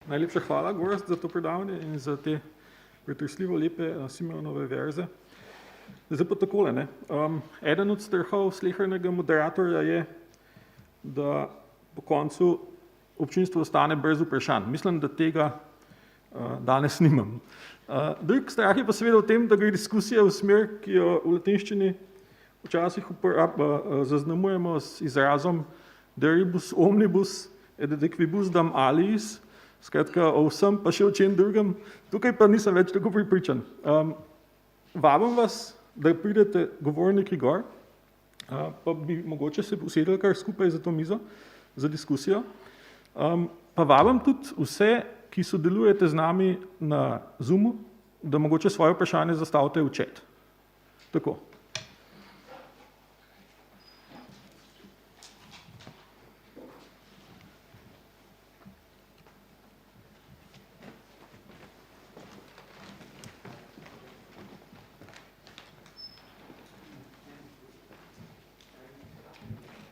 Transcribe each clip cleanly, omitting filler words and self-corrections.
Najlepša hvala, Gorazd, za to predavanje in za te pretresljivo lepe Simeonove verze. Zdaj pa takole, ne. Eden od strahov slehernega moderatorja je, da po koncu občinstvo ostane brez vprašanj. Mislim, da tega danes nimam. Drug strah je pa seveda v tem, da gre diskusija v smer, ki jo v latinščini včasih zaznamujemo z izrazom de rebus omnibus et de quibus dam aliis, skratka o vsem pa še o čem drugem. Tukaj pa nisem več tako pripričan. Vabim vas, da pridete govorniki gor, pa bi mogoče se usedeli kar skupaj za to mizo, za diskusijo. Pa vabim tudi vse, ki sodelujete z nami na Zoomu, da mogoče svoje vprašanje zastavite v chat. Tako.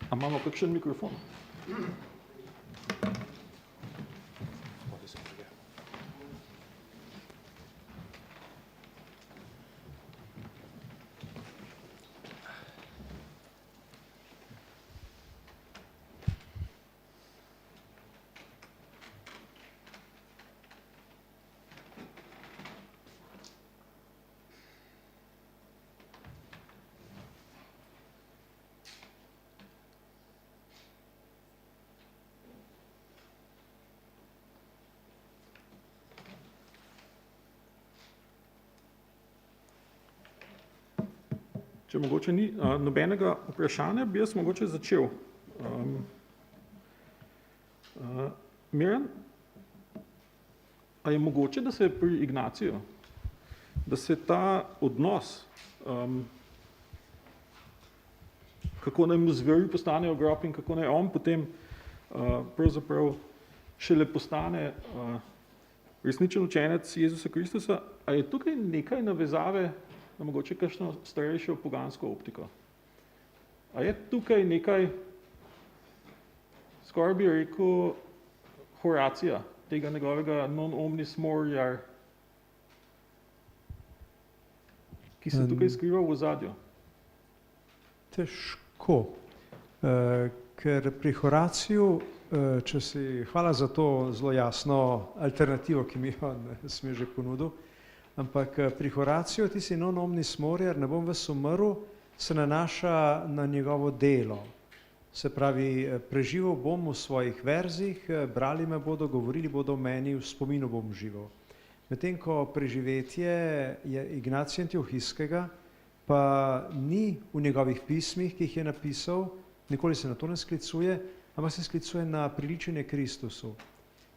A imamo kakšen mikrofon? Če mogoče ni nobenega vprašanja, bi jaz mogoče začel. Miran, a je mogoče, da se pri Ignaciju, da se ta odnos, kako naj mu zveri postanejo grob in kako naj on potem pravzaprav šele postane resničen učenec Jezusa Kristusa, a je tukaj nekaj navezave na mogoče kakšno starejšo pogansko optiko. A je tukaj nekaj, skoraj bi rekel, Horacija, tega njegovega non omnis moriar, ki se tukaj skriva v ozadju? Težko, ker pri Horaciju, hvala za to zelo jasno alternativo, ki mi jo sem že ponudil, ampak pri Horaciju tisti non omnis moriar, ne bom vas umrl, se nanaša na njegovo delo. Se pravi, preživel bom v svojih verzih, brali me bodo, govorili bodo o meni, v spominu bom živel. Medtem ko preživetje je Ignacija Antiohijskega, pa ni v njegovih pismih, ki jih je napisal, nikoli se na to ne sklicuje, ampak se sklicuje na priličenje Kristusu.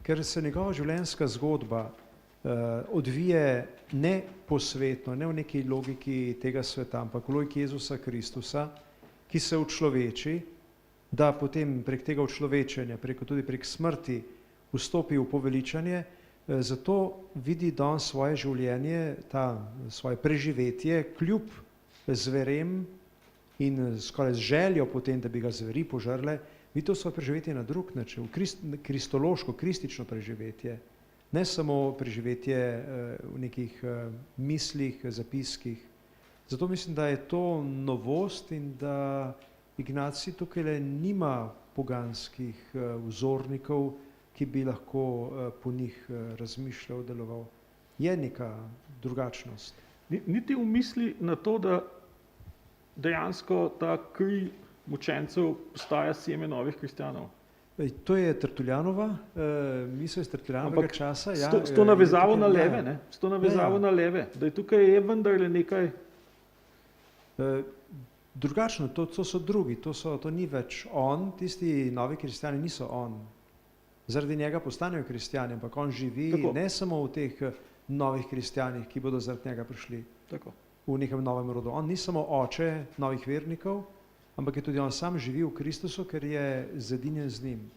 Ker se njegova življenjska zgodba odvije ne posvetno, ne v neki logiki tega sveta, ampak v logiki Jezusa Kristusa, ki se učloveči, da potem prek tega učlovečenja, tudi prek smrti vstopi v poveličanje, zato vidi danes svoje življenje, svoje preživetje, kljub zverem in skoraj z željo potem, da bi ga zveri požrle, vidi to svoje preživetje na drug način, kristološko, kristično preživetje. Ne samo preživetje v nekih mislih, zapiskih. Zato mislim, da je to novost in da Ignacij tukaj nima poganskih vzornikov, ki bi lahko po njih razmišljal, deloval. Je neka drugačnost. Niti v misli na to, da dejansko ta kri mučencev postaja seme novih kristjanov. To je Tertuljanova, misel iz Tertuljanovega časa. S to navezavo na leve, ne? S to navezavo na leve, da je tukaj vendarle nekaj. Drugačno, to so drugi, to ni več on, tisti novi kristjani niso on. Zaradi njega postanejo kristjani, ampak on živi ne samo v teh novih kristjanih, ki bodo zaradi njega prišli v nekem novem rodu. On ni samo oče novih vernikov, ampak je tudi on sam živi v Kristusu, ker je zedinjen z njim.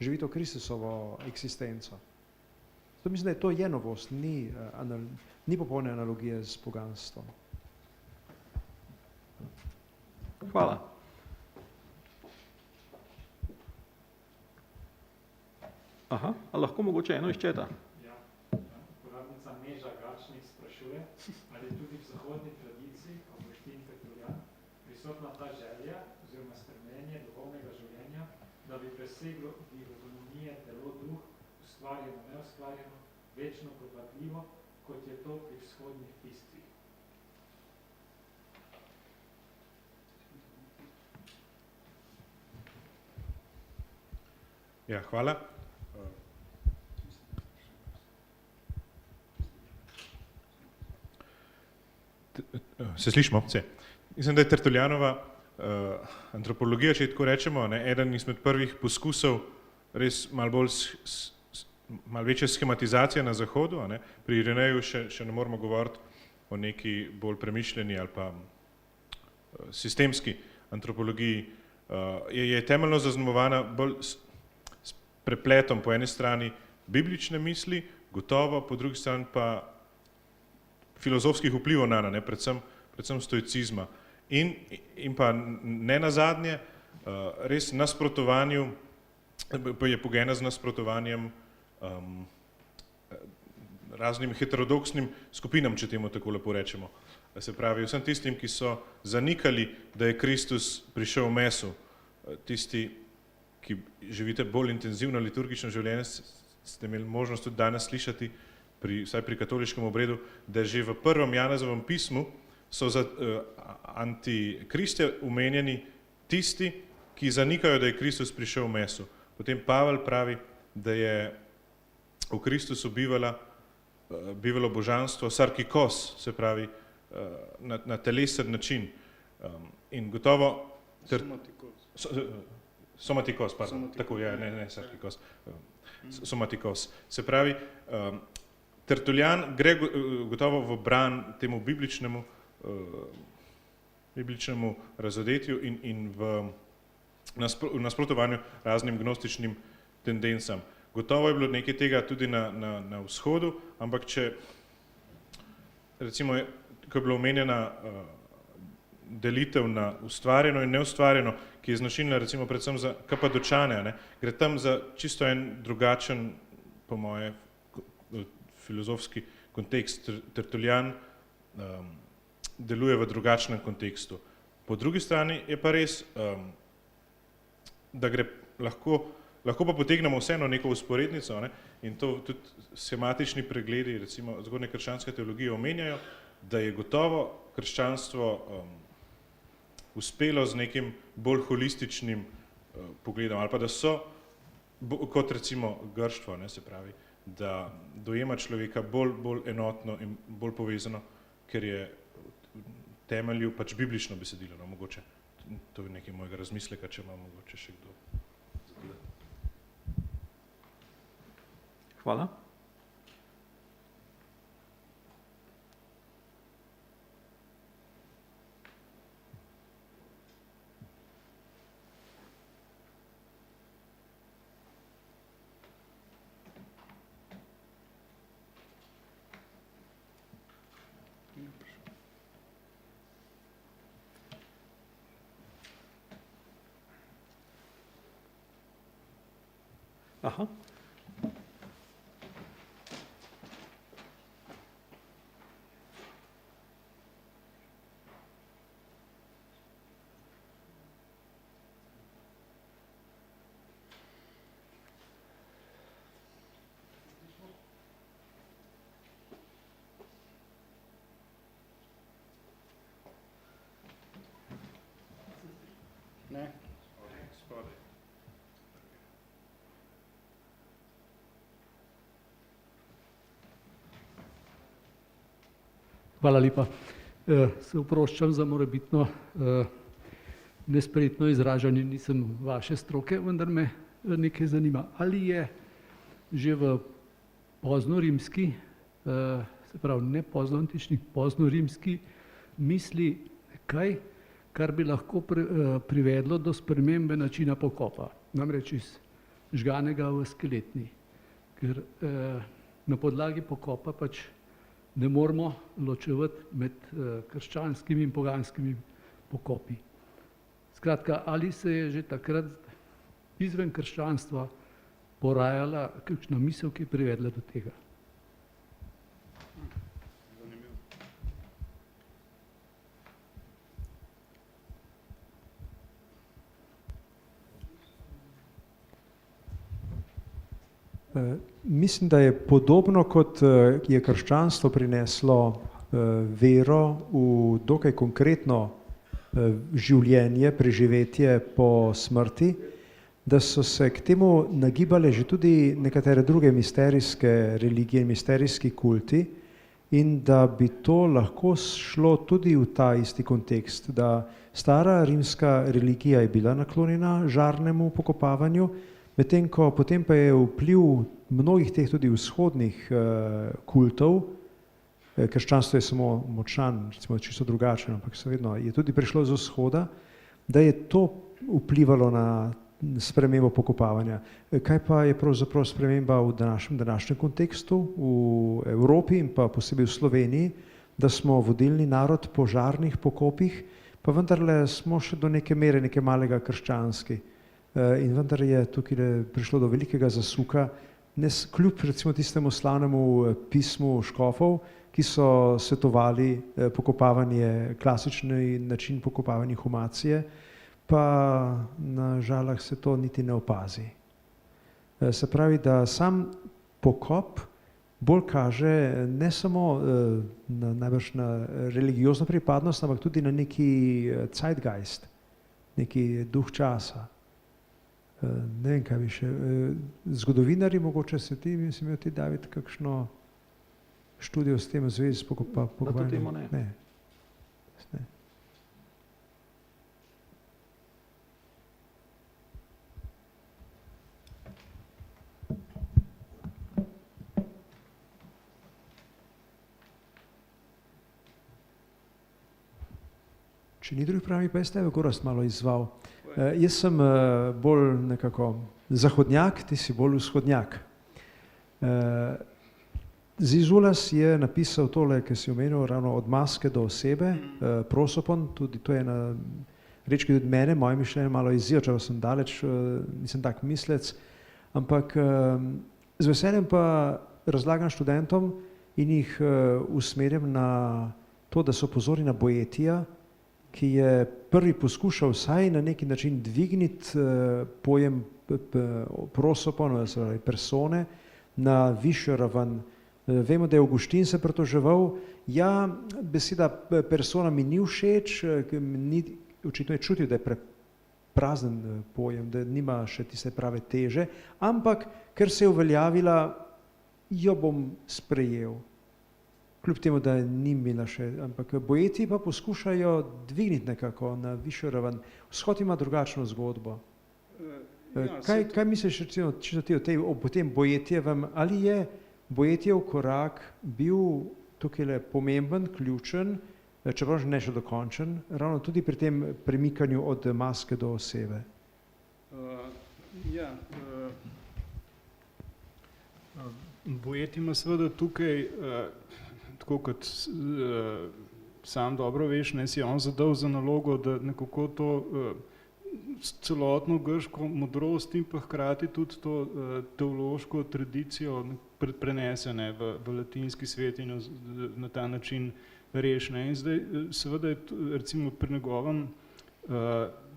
Živi to Kristusovo eksistenco. Zato mislim, da to je novost, ni popolne analogije z poganstvom. Hvala. Aha, a lahko mogoče eno iz četa? Ja, uporabnica Neža Gačnik sprašuje, ali tudi v zahodni tradiciji, Avguštin Tertullian, prisotna ta želja oziroma spremenje duhovnega življenja, da bi preseglo dihotomije telo-duh, ustvarjeno, neustvarjeno, večno propadatljivo, kot je to pri vzhodnih piscih. Ja, hvala. Se slišimo? Se. Mislim, da je Tertullianova antropologija, če tako rečemo, eden izmed prvih poskusov res malo večje schematizacije na Zahodu. Pri Ireneju še ne moramo govoriti o neki bolj premišljeni ali pa sistemski antropologiji. Je temeljno zaznamovana bolj s prepletom po eni strani biblične misli, gotovo, po drugi strani pa filozofskih vplivov na, predvsem stoicizma. In pa ne nazadnje, res nasprotovanju, je pogojena z nasprotovanjem raznim heterodoksnim skupinam, če temu tako lepo rečemo. Se pravi, vsem tistim, ki so zanikali, da je Kristus prišel v mesu, tisti, ki živite bolj intenzivno liturgično življenje, ste imeli možnost tudi danes slišati, vsaj pri katoliškem obredu, da že v prvem Janezovem pismu so za antikriste omenjeni tisti, ki zanikajo, da je Kristus prišel v mesu. Potem Pavel pravi, da je v Kristusu bivalo božanstvo sarkikos, se pravi na telesen način. In gotovo... Somatikos, pardon, tako je, ne sarkikos. Somatikos. Se pravi, Tertullian gre gotovo v bran temu bibličnemu razodetju in v nasprotovanju raznim gnostičnim tendencam. Gotovo je bilo nekaj tega tudi na vzhodu, ampak če, recimo, ko je bila omenjena delitev na ustvarjeno in neustvarjeno, ki je značilna recimo predvsem za Kapadočane, gre tam za čisto en drugačen, po moje, filozofski kontekst. Tertullian deluje v drugačnem kontekstu. Po drugi strani je pa res, da gre lahko pa potegnemo vseeno neko usporednico, in to tudi sematični pregledi, recimo zgodnje krščanske teologije omenjajo, da je gotovo krščanstvo uspelo z nekim bolj holističnim pogledom, ali pa da so, kot recimo grštvo, se pravi, da dojema človeka bolj enotno in bolj povezano, ker je v temelju pač biblično besedilo, mogoče. To je nekaj mojega razmisleka, če ima mogoče še kdo. Hvala. Aha. Ne? Spodaj. Hvala lepa. Se oproščam za morebitno nespretno izražanje, nisem vaše stroke, vendar me nekaj zanima. Ali je že v poznorimski, se pravi ne poznoantični, poznorimski misli kaj, kar bi lahko privedlo do spremembe načina pokopa, namreč iz žganega v skeletni, ker na podlagi pokopa pač ne moramo ločevati med krščanskimi in poganskimi pokopi. Skratka, ali se je že takrat izven krščanstva porajala kakšna misel, ki je privedla do tega? Mislim, da je podobno, kot je krščanstvo prineslo vero v dokaj konkretno življenje, preživetje po smrti, da so se k temu nagibale že tudi nekatere druge misterijske religije in misterijski kulti in da bi to lahko šlo tudi v ta isti kontekst, da stara rimska religija je bila naklonjena žarnemu pokopavanju, medtem ko potem pa je vpliv mnogih teh tudi vzhodnih kultov, krščanstvo je samo močan, recimo čisto drugačen, ampak vedno je tudi prišlo z vzhoda, da je to vplivalo na spremembo pokopavanja. Kaj pa je pravzaprav sprememba v današnjem kontekstu, v Evropi in pa posebej v Sloveniji, da smo vodilni narod po žarnih pokopih, pa vendarle smo še do neke mere, neke malega krščanski. In vendar je tukaj prišlo do velikega zasuka, kljub recimo tistemu slavnemu pismu škofov, ki so svetovali pokopavanje, klasični način pokopavanja humacije, pa na žalah se to niti ne opazi. Se pravi, da sam pokop bolj kaže ne samo najbrž na religiozno pripadnost, ampak tudi na neki zeitgeist, neki duh časa. Ne vem, kaj bi še. Zgodovinari, mogoče se ti, mislim, imel ti, David, kakšno študijo s tem v zvezi s pokopovanjem? Na to temo ne. Ne. Če ni drugih pravi, pa jaz tebe Gorazd malo izzval. Jaz sem bolj nekako zahodnjak, ti si bolj vzhodnjak. Zizulas je napisal tole, ki si omenil, ravno od maske do osebe, prosopon, tudi to je ena reč, ki tudi mene, moje mišljenje malo izziva, čeprav sem daleč, nisem tak mislec, ampak z veseljem pa razlagam študentom in jih usmerjam na to, da so pozorni na Boetija, ki je prvi poskušal vsaj na neki način dvigniti pojem prosopon, persone, na višjo raven. Vemo, da je Avguštin se pritoževal, ja, beseda persona mi ni všeč, očitno je čutil, da je preprazen pojem, da nima še tiste prave teže, ampak ker se je uveljavila, jo bom sprejel. Kljub temu, da ni imela še, ampak Boeti pa poskušajo dvigniti nekako na višjo raven. Vzhod ima drugačno zgodbo. Kaj misliš recimo o tem Boetijevem, ali je Boetijev korak bil tukaj pomemben, ključen, čeprav ne še dokončen, ravno tudi pri tem premikanju od maske do osebe? Boeti ima seveda tukaj tako kot sam dobro veš, si on zadal za nalogo, da nekako to celotno grško modrost in pa hkrati tudi to teološko tradicijo prenese v latinski svet in na ta način reši. In zdaj seveda je recimo pri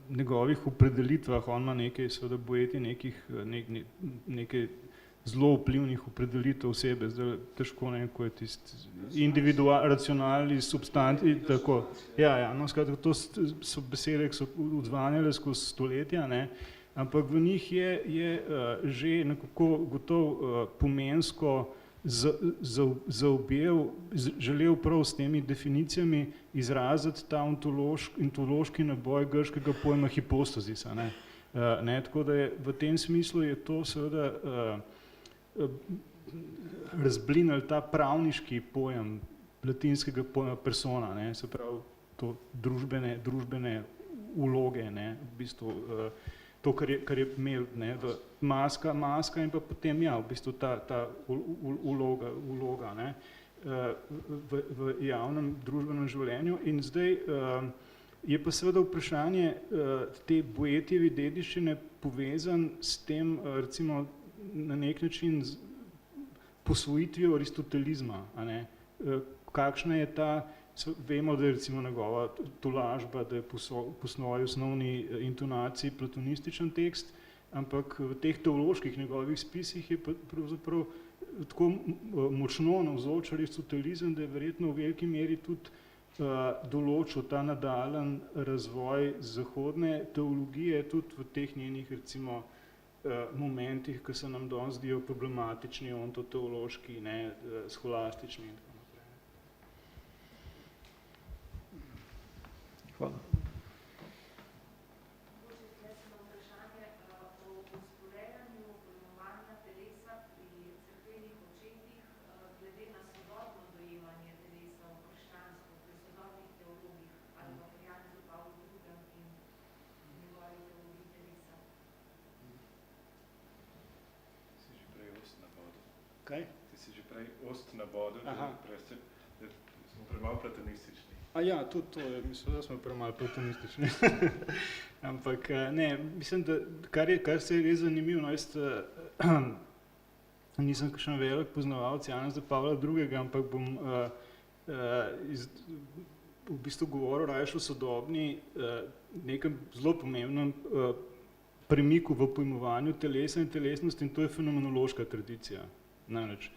njegovih opredelitvah, on ima nekaj, seveda Boeti nekaj zelo vplivnih opredelitev osebe, zdaj težko ne, ko je tisti racionalni substanti, tako. No, skratka, to so besede, ki so odzvanjale skozi stoletja, ne, ampak v njih je že nekako gotovo pomensko zaobjel, želel prav s temi definicijami izraziti ta ontološki naboj grškega pojma hipostazisa, ne. Tako da je v tem smislu je to seveda razblinil ta pravniški pojem latinskega pojma persona, ne, se pravi to družbene vloge, ne, v bistvu to, kar je imel, ne, maska in pa potem v bistvu ta vloga, ne, v javnem družbenem življenju. In zdaj je pa seveda vprašanje te Boetijevi dediščine povezan s tem, recimo na nek način posvojitvijo aristotelizma, a ne. Kakšna je ta, vemo, da je recimo njegova tolažba, da je po svoji osnovni intonaciji platonističen tekst, ampak v teh teoloških njegovih spisih je pa pravzaprav tako močno navzoč aristotelizem, da je verjetno v veliki meri tudi določil ta nadaljen razvoj zahodne teologije, tudi v teh njenih recimo momentih, ki se nam danes zdijo problematični, ontoteološki, ne, scholastični in tako naprej. Hvala. Kaj? Ti si že prej ost na bodu, da smo premalo platonistični. Ja, tudi to je, mislim, da smo premalo platonistični. Ampak ne, mislim, da kar se je res zanimivo, no, jaz nisem kakšen velik poznavalec Janeza Pavla II., ampak bom v bistvu govoril raje o sodobni, nekem zelo pomembnem premiku v pojmovanju telesa in telesnosti, in to je fenomenološka tradicija. Namreč,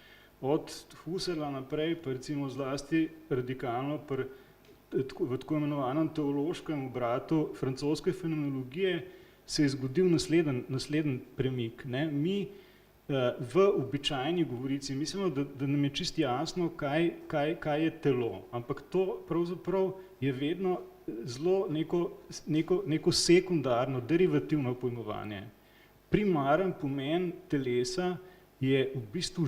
od Husserla naprej, pa recimo zlasti radikalno v tako imenovanem teološkem obratu francoske fenomenologije se je zgodil nasleden premik. Ne? Mi v običajni govorici mislimo, da nam je čisto jasno, kaj je telo, ampak to pravzaprav je vedno zelo neko sekundarno, derivativno pojmovanje. Primaren pomen telesa je v bistvu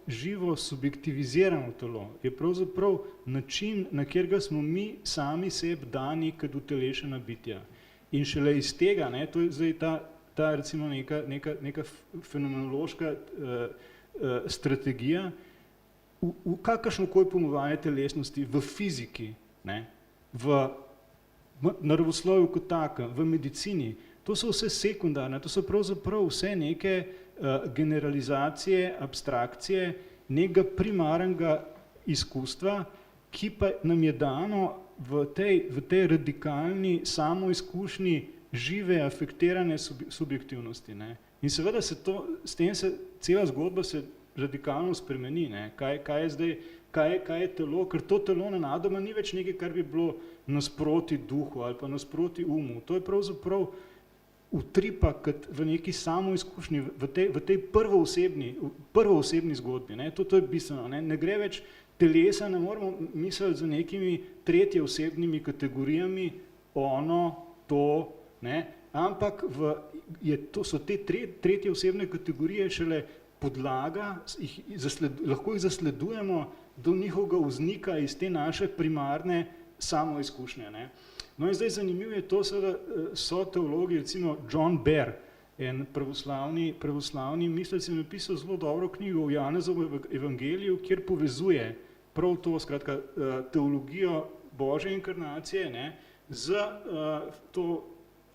živo subjektivizirano telo, je pravzaprav način, na katerega smo mi sami sebi dani kot utelešena bitja. In šele iz tega, ne, to je zdaj ta recimo neka fenomenološka strategija, v kakršnokoli pojmovanje telesnosti v fiziki, ne, v naravoslovju kot takem, v medicini, to so vse sekundarne, to so pravzaprav vse neke generalizacije, abstrakcije, nekega primarnega izkustva, ki pa nam je dano v tej radikalni samoizkušnji žive, afektirane subjektivnosti. Ne. In seveda s tem se cela zgodba se radikalno spremeni, ne. Kaj je zdaj, kaj je telo, ker to telo nenadoma ni več nekaj, kar bi bilo nasproti duhu ali pa nasproti umu. To je pravzaprav utripa kot v neki samoizkušnji, v tej prvoosebni zgodbi. Ne. To je bistveno. Ne gre več telesa, ne moramo misliti za nekimi tretjeosebnimi kategorijami, ono, to, ne, ampak so te tretjeosebne kategorije šele podlaga, lahko jih zasledujemo do njihovega vznika iz te naše primarne samoizkušnje. Ne. No in zdaj zanimivo je to, so teologi, recimo John Behr, en pravoslavni mislec, je napisal zelo dobro knjigo o Janezovem evangeliju, kjer povezuje prav to, skratka, teologijo Božje inkarnacije, ne, z to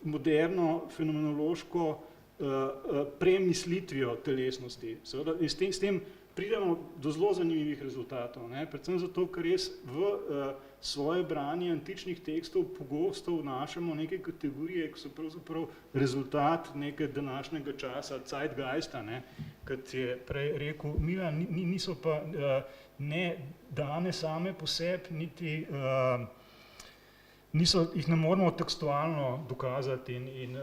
moderno fenomenološko premislitvijo telesnosti. Seveda, in s tem pridemo do zelo zanimivih rezultatov, ne, predvsem zato, ker res v svoje branje antičnih tekstov pogosto vnašamo neke kategorije, ki so pravzaprav rezultat neke današnjega časa, Zeitgeista, ne, kot je prej rekel Milan, niso pa ne dane same po sebi, niti jih ne moramo tekstualno dokazati in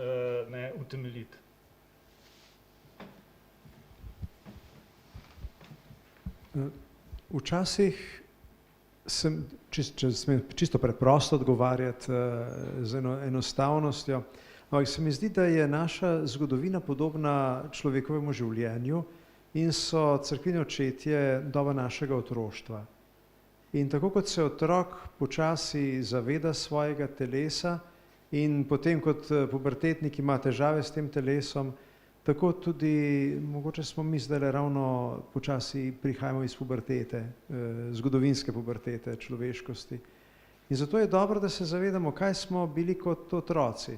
ne utemeljiti. Včasih sem, če smem čisto preprosto odgovarjati z enostavnostjo, se mi zdi, da je naša zgodovina podobna človekovemu življenju in so cerkveni očetje doba našega otroštva. In tako kot se otrok počasi zaveda svojega telesa in potem kot pubertetnik ima težave s tem telesom, tako tudi, mogoče smo mi zdaj ravno počasi prihajamo iz pubertete, zgodovinske pubertete, človeškosti. In zato je dobro, da se zavedamo, kaj smo bili kot otroci,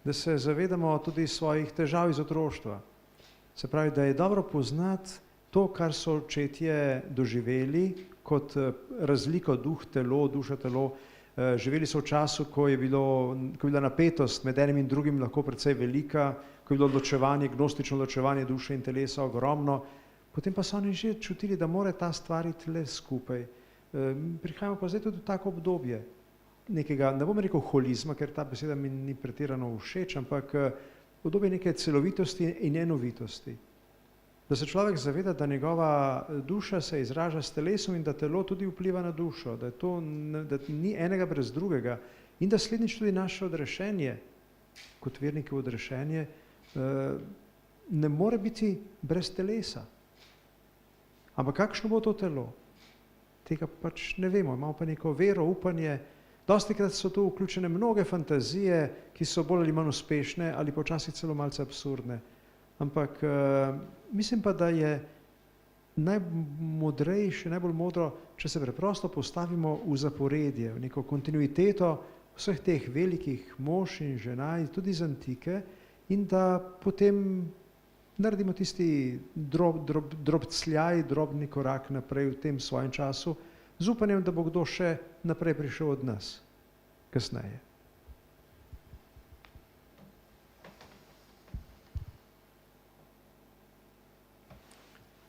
da se zavedamo tudi svojih težav iz otroštva. Se pravi, da je dobro poznati to, kar so očetje doživeli kot razliko duh, telo, duša, telo. Živeli so v času, ko je bila napetost med enim in drugim lahko precej velika, ko je bilo odločevanje, gnostično odločevanje duše in telesa ogromno, potem pa so oni že čutili, da mora ta stvariti le skupaj. Prihajamo pa zdaj tudi v tako obdobje nekega, ne bom rekel holizma, ker ta beseda mi ni pretirano všeč, ampak obdobje neke celovitosti in enovitosti. Da se človek zaveda, da njegova duša se izraža s telesom in da telo tudi vpliva na dušo, da ni enega brez drugega in da slednjič tudi naše odrešenje, kot verniki odrešenje, ne more biti brez telesa. Ampak kakšno bo to telo? Tega pač ne vemo, imamo pa neko vero, upanje. Dostikrat so tu vključene mnoge fantazije, ki so bolj ali manj uspešne ali pa včasih celo malce absurdne. Ampak mislim pa, da je najmodrejše, najbolj modro, če se preprosto postavimo v zaporedje, v neko kontinuiteto vseh teh velikih mož in žena, tudi iz antike, in da potem naredimo tisti drobcljaj, drobni korak naprej v tem svojem času, z upanjem, da bo kdo še naprej prišel od nas kasneje.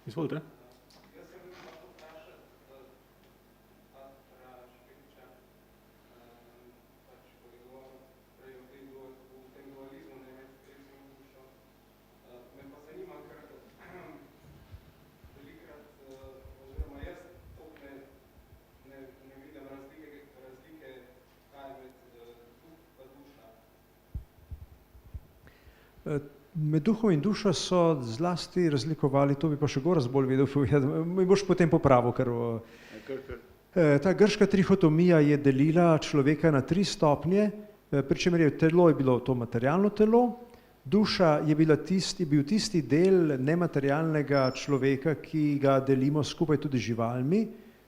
Izvolite. Med duhom in dušo so zlasti razlikovali, to bi pa še Gorazd bolj vedel povedati, mi boš potem popravil, ker ta grška trihotomija je delila človeka na 3 stopnje, pri čemer je telo je bilo to materialno telo, duša je bil tisti del nematerialnega človeka, ki ga delimo skupaj tudi z živalmi,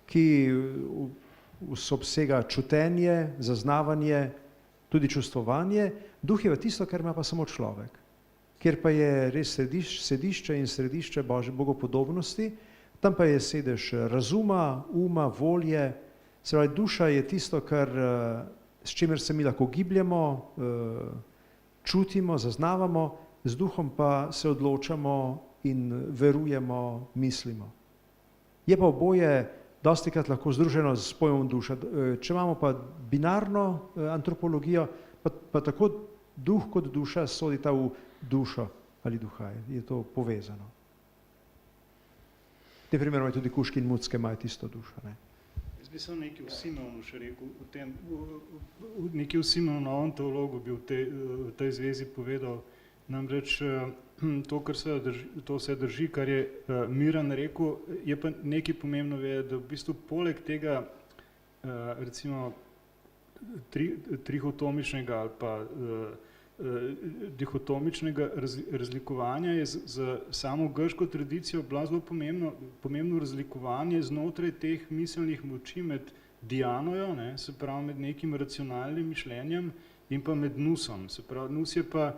ki obsega čutenje, zaznavanje, tudi čustvovanje, duh je tisto, kar ima pa samo človek, kjer pa je res sedišče in središče Božje bogopodobnosti, tam pa je sedež razuma, uma, volje, se pravi, duša je tisto, s čimer se mi lahko gibljamo, čutimo, zaznavamo, z duhom pa se odločamo in verujemo, mislimo. Je pa oboje dostikrat lahko združeno s pojmom duša. Če imamo pa binarno antropologijo, pa tako duh kot duša sodita v dušo ali duha, je to povezano. V tem primeru je tudi kužki in mucke imajo tisto dušo. Ne? Jaz bi sem nekaj v Simonovnu še rekel, nekaj v Simonovnem teologu bi v tej zvezi povedal, namreč to, kar se drži, kar je Miran rekel, je pa nekaj pomembno vedeti, da v bistvu poleg tega recimo trihotomičnega ali pa dihotomičnega razlikovanja je za samo grško tradicijo bilo zelo pomembno razlikovanje znotraj teh miselnih moči med dianojo, se pravi med nekim racionalnim mišljenjem in pa med nusom. Se pravi, nus je pa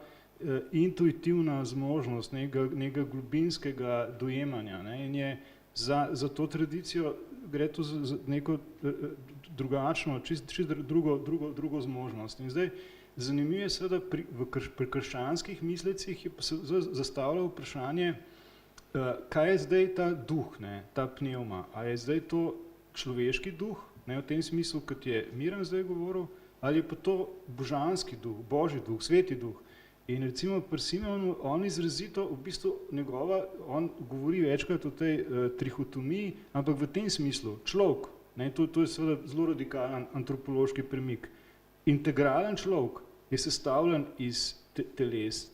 intuitivna zmožnost nekega globinskega dojemanja, in je za to tradicijo gre to za neko drugačno, čist drugo zmožnost. In zdaj zanimivo je seveda pri krščanskih mislecih je se zastavljalo vprašanje, kaj je zdaj ta duh, ta pnevma, a je zdaj to človeški duh, v tem smislu, kot je Miran zdaj govoril, ali je pa to božanski duh, božji duh, sveti duh. In recimo pri Simonu on izrazito, v bistvu on govori večkrat o tej trihotomiji, ampak v tem smislu, človek, to je seveda zelo radikalen antropološki premik. Integralen človek je sestavljen iz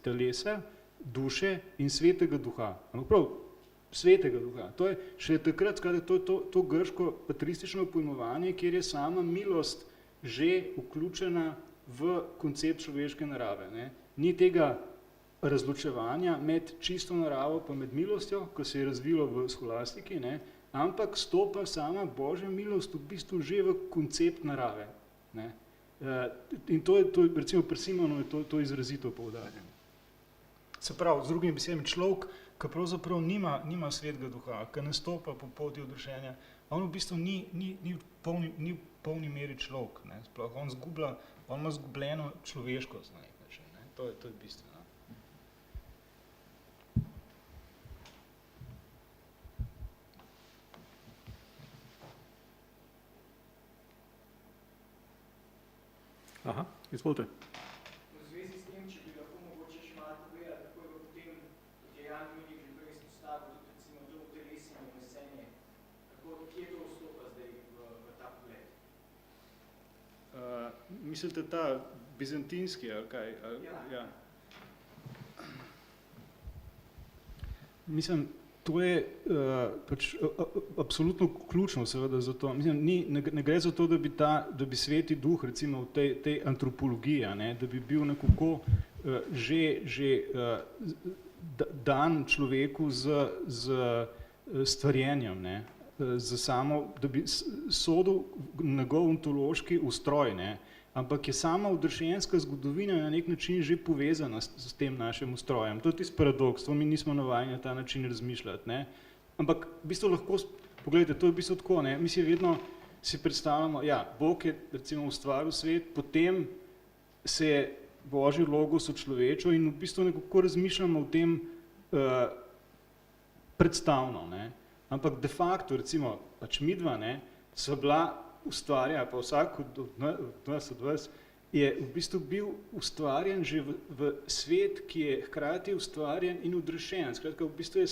telesa, duše in svetega duha. Ampak prav, svetega duha. To je še takrat, to grško patristično pojmovanje, kjer je sama milost že vključena v koncept človeške narave. Ni tega razločevanja med čisto naravo pa med milostjo, ko se je razvilo v skolastiki, ampak stopa sama Božja milost v bistvu že v koncept narave. In to je recimo pri Simonu je to izrazito poudarjeno. Se pravi, z drugimi besedami, človek ki pravzaprav nima svetega duha, ki ne stopa po poti odrešenja, on v bistvu ni v polni meri človek, ne, sploh on ima zgubljeno človeškost na nek način, ne, to je bistveno. Aha, izvolite. V zvezi s tem, če bi lahko mogoče še malo povedali, kako je potem, kot je Jan Dominik že prej izpostavil, tudi recimo to utelesenje, vesenje, kje to vstopa zdaj v ta pogled? Mislite ta bizantinski ali kaj? Ja. Mislim, to je pač absolutno ključno seveda za to. Mislim, ne gre za to, da bi sveti duh recimo v tej antropologiji, ne, da bi bil nekako že dan človeku z stvarjenjem, ne, da bi sodil njegov ontološki ustroj, ne, ampak je sama odrešenska zgodovina na nek način že povezana s tem našim ustrojem. To je tisti paradoks, to mi nismo navajeni na ta način razmišljati, ne. Ampak v bistvu lahko, pogledajte, to je v bistvu tako, ne, mi si predstavljamo, ja, Bog je recimo ustvaril svet, potem se je Božji logos človečil in v bistvu nekako razmišljamo o tem predstavno, ne. Ampak de facto, recimo, pač midva, ne, sva bila ustvarja, pa vsak od vas je v bistvu bil ustvarjen že v svet, ki je hkrati ustvarjen in odrešen. Skratka, v bistvu je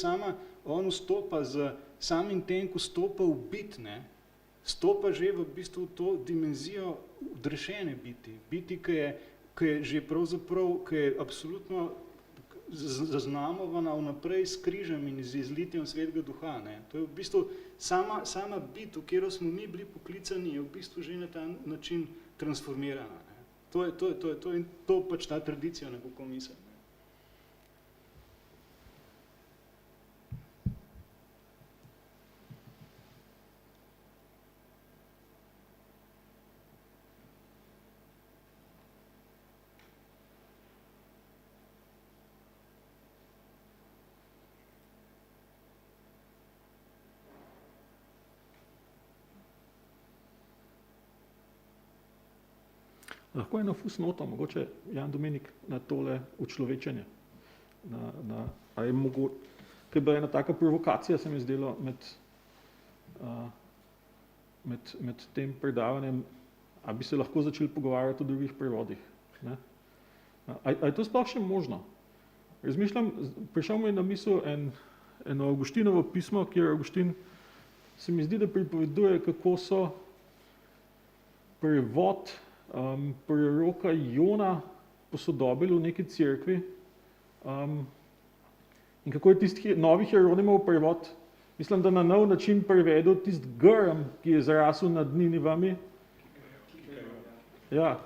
on vstopa z samim tem, ko stopa v bit, ne, stopa že v bistvu to dimenzijo odrešene biti, ki je že pravzaprav, ki je absolutno zaznamovana vnaprej s križem in z izlitjem svetega duha, ne. To je v bistvu sama bit, v katero smo mi bili poklicani, je v bistvu že na ta način transformirana, ne. To pač ta tradicija nekako misli. Lahko eno fusnoto, mogoče Jan Dominik, na tole učlovečenje. Ker je bila ena taka provokacija, se mi zdelo, med tem predavanjem, a bi se lahko začeli pogovarjati o drugih prevodih. Ne? A je to sploh še možno? Razmišljam, prišel mi je na misel eno Avguštinovo pismo, kjer Avguštin se mi zdi, da pripoveduje, kako so prevod proroka Jona posodobili v neki cerkvi in kako je tisti novi Hieronimov prevod, mislim, da na nov način prevedel tisti grm, ki je zarasel nad Ninivami. Ja,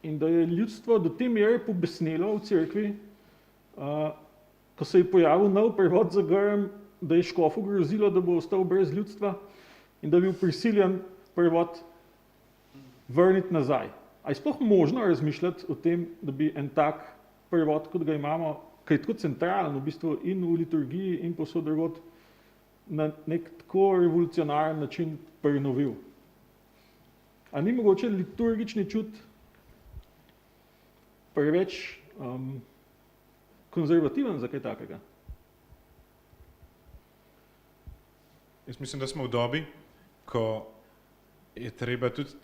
in da je ljudstvo do te mere pobesnelo v cerkvi, ko se je pojavil nov prevod za grm, da je škofu grozilo, da bo ostal brez ljudstva in da je bil prisiljen prevod vrniti nazaj. A je sploh možno razmišljati o tem, da bi en tak prevod, kot ga imamo, ki je tako centralen v bistvu in v liturgiji in povsod drugod, na nek tako revolucionaren način prenovil? A ni mogoče liturgični čut preveč konzervativen za kaj takega? Jaz mislim, da smo v dobi, ko je treba tudi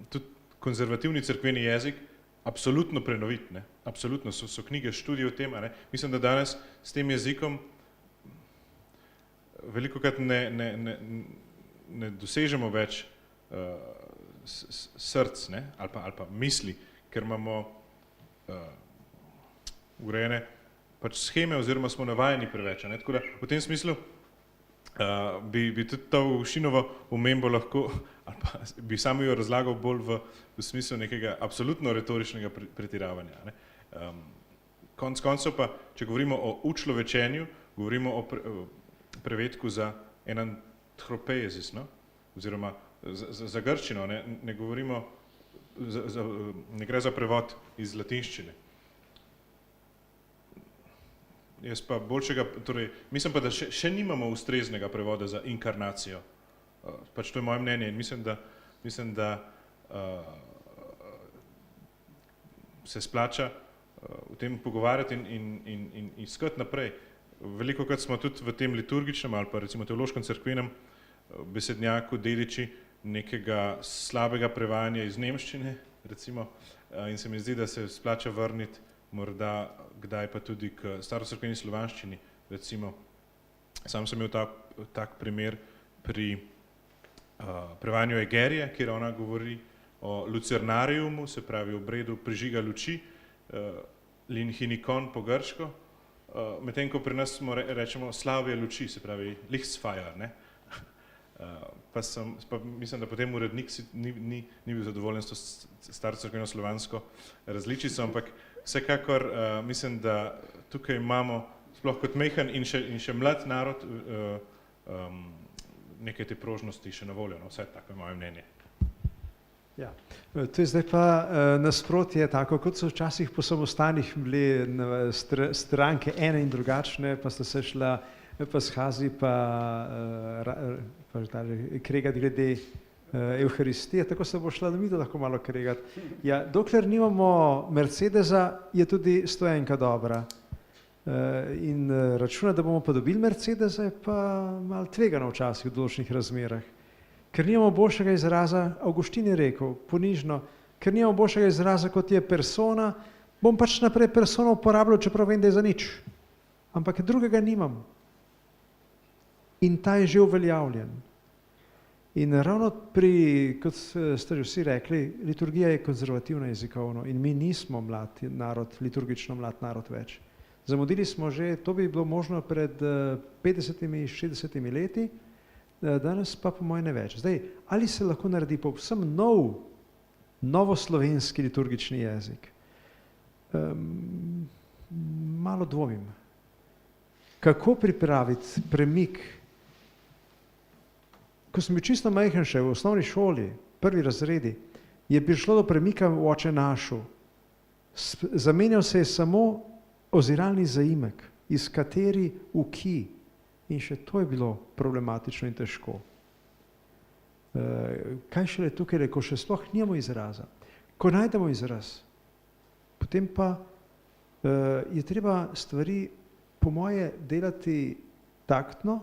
tudi konzervativni cerkveni jezik absolutno prenoviti, ne. Absolutno so knjige, študije o tem, ne. Mislim, da danes s tem jezikom velikokrat ne dosežemo več src, ne, ali pa misli, ker imamo urejene pač sheme oziroma smo navajeni preveč, ne. Tako da v tem smislu bi tudi to Avguštinovo omembo lahko, ali pa bi samo jo razlagal bolj v smislu nekega absolutno retoričnega pretiravanja, ne. Konec koncev pa, če govorimo o učlovečenju, govorimo o prevedku za enanthropeisis, no? Oziroma za grščino, ne govorimo, ne gre za prevod iz latinščine. jaz pa boljšega, torej, mislim pa, da še nimamo ustreznega prevoda za inkarnacijo. Pač to je moje mnenje in mislim, da se splača o tem pogovarjati in iskati naprej. Velikokrat smo tudi v tem liturgičnem ali pa recimo teološkem cerkvenem besednjaku dediči nekega slabega prevajanja iz nemščine, recimo, in se mi zdi, da se splača vrniti morda kdaj pa tudi k starocerkveni slovanščini, recimo. Sam sem imel tak primer pri prevajanju Egerije, kjer ona govori o lucernariumu, se pravi obredu prižiga luči, linhinikon po grško, medtem ko pri nas rečemo slavje luči, se pravi Lichtfeuer, ne? Pa mislim, da potem urednik ni bil zadovoljen s to starocerkveno slovansko različico, ampak vsekakor mislim, da tukaj imamo sploh kot majhen in še mlad narod nekaj te prožnosti še na voljo, no, vsaj tako je moje mnenje. Ja, to je zdaj pa nasprotje, tako kot so včasih po samostanih bili stranke ene in drugačne, pa sta se šla pa shazi pa kregati glede Evharistije, tako se bo šla midva lahko malo kregati. Ja, dokler nimamo Mercedesa, je tudi stoenka dobra. In računa, da bomo pa dobili Mercedesa, je pa malo tvegano včasih v določenih razmerah. Ker nimamo boljšega izraza, Avguštin je rekel, ponižno, ker nimamo boljšega izraza, kot je persona, bom pač naprej persono uporabljal, čeprav vem, da je za nič. Ampak drugega nimam. In ta je že uveljavljen. In ravno kot ste že vsi rekli, liturgija je konzervativna jezikovno in mi nismo mlad narod, liturgično mlad narod več. Zamudili smo že, to bi bilo možno pred 50-60 leti, danes pa po moje ne več. Zdaj, ali se lahko naredi povsem novoslovenski liturgični jezik? Malo dvomim. Kako pripraviti premik? Ko sem bil čisto majhen še v osnovni šoli, prvi razredi, je prišlo do premika v Oče našu. Zamenjal se je samo oziralni zaimek, iz kateri v ki. In še to je bilo problematično in težko. Kaj šele tukaj, ko še sploh nimamo izraza. Ko najdemo izraz, potem pa je treba stvari po moje delati taktno,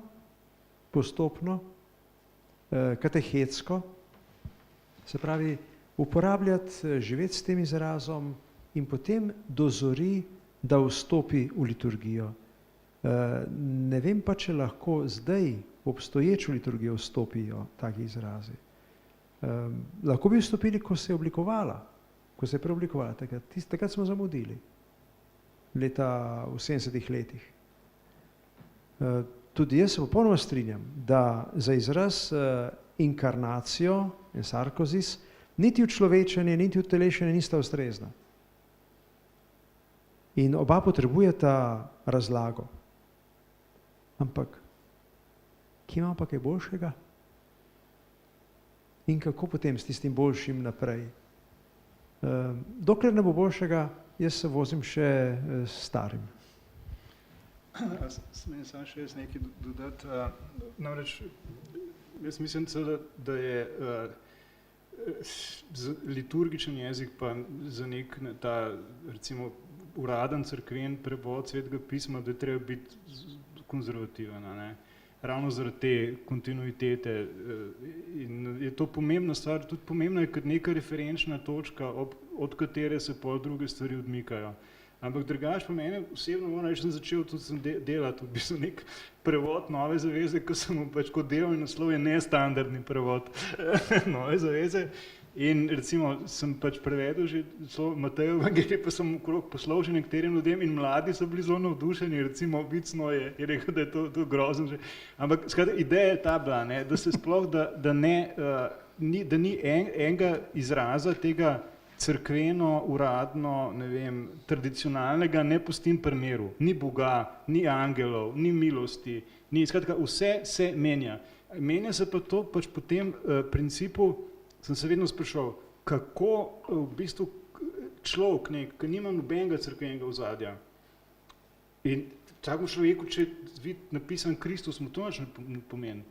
postopno, katehetsko, se pravi uporabljati, živeti s tem izrazom in potem dozori, da vstopi v liturgijo. Ne vem pa, če lahko zdaj v obstoječo liturgijo vstopijo taki izrazi. Lahko bi vstopili, ko se je oblikovala, ko se je preoblikovala, takrat smo zamudili, leta v 70-ih letih. Tudi jaz se popolnoma strinjam, da za izraz inkarnacijo, sarkozis, niti učlovečenje, niti utelešenje nista ustrezna. In oba potrebujeta razlago. Ampak, kje imamo pa kaj boljšega? In kako potem s tistim boljšim naprej? Dokler ne bo boljšega, jaz se vozim še s starim. Smem samo še jaz nekaj dodati. Namreč, jaz mislim, da je liturgičen jezik pa za nek ta, recimo, uraden cerkven prevod Svetega pisma, da je treba biti konzervativen, ne? Ravno zaradi te kontinuitete. In je to pomembna stvar, tudi pomembna je kot neka referenčna točka, od katere se pol druge stvari odmikajo. Ampak drugače pa mene osebno moram reči, sem začel tudi delati v bistvu nek prevod Nove zaveze, ko sem mu pač kot delovni naslov je nestandardni prevod Nove zaveze. In recimo sem pač prevedel že Matejo Evangelije, pa sem okrog poslal že nekaterim ljudem in mladi so bili zelo navdušeni, recimo vicno je rekel, da je to grozno že. Ampak skratka, ideja je ta bila, ne, da se sploh, da ni enega izraza tega cerkveno, uradno, ne vem, tradicionalnega, ne pustim primeru. Ni Boga, ni angelov, ni milosti, skratka, vse se menja. Menja se pa to pač po tem principu, sem se vedno sprašal, kako v bistvu človek, ki nima nobenega cerkvenega ozadja in vsakemu človeku, če vidi napisan Kristus, mu to nič ne pomeni.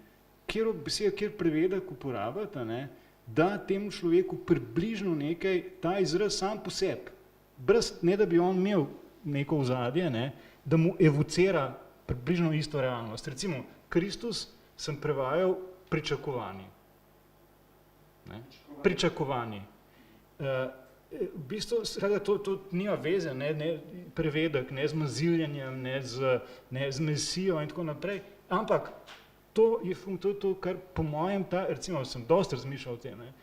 Kjer beseda, kjer prevedek uporabiti, ne, da temu človeku približno nekaj, ta izraz sam po sebi, brez, ne da bi on imel neko ozadje, ne, da mu evocira približno isto realnost. Recimo, Kristus sem prevajal pričakovani. Ne? Pričakovani. V bistvu, to nima veze, ne prevedek, ne z maziljanjem, ne z mesijo in tako naprej, ampak to je to, kar po mojem, recimo, sem dosti razmišljal o tem, ne?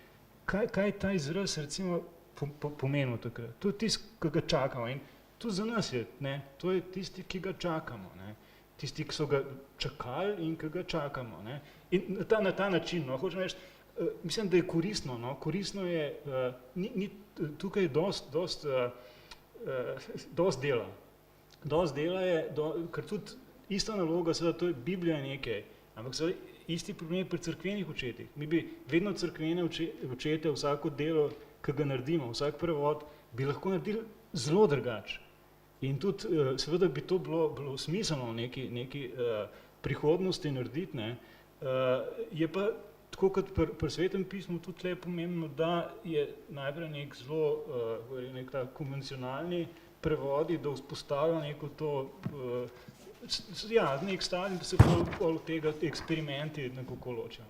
Kaj ta izraz, recimo, pomenil takrat. To je tisti, ki ga čakamo in to za nas je, ne? To je tisti, ki ga čakamo, ne? Tisti, ki so ga čakali in ki ga čakamo, ne? In na ta način, no, hočem reči, mislim, da je koristno, no, koristno je, tukaj je dost dela. Dost dela je, ker tudi ista naloga, seveda to je Biblija nekaj, ampak seveda isti problem pri cerkvenih očetih. Mi bi vedno cerkvene očete, vsako delo, ki ga naredimo, vsak prevod, bi lahko naredili zelo drugače. In tudi seveda bi to bilo smiselno v neki prihodnosti narediti, ne, je pa tako kot pri Svetem pismu tudi tle pomembno, da je najprej nek zelo nek tak konvencionalni prevodi, da vzpostavlja neko to, nek stvar in da se od tega eksperimenti nekako ločajo.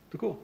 Tako,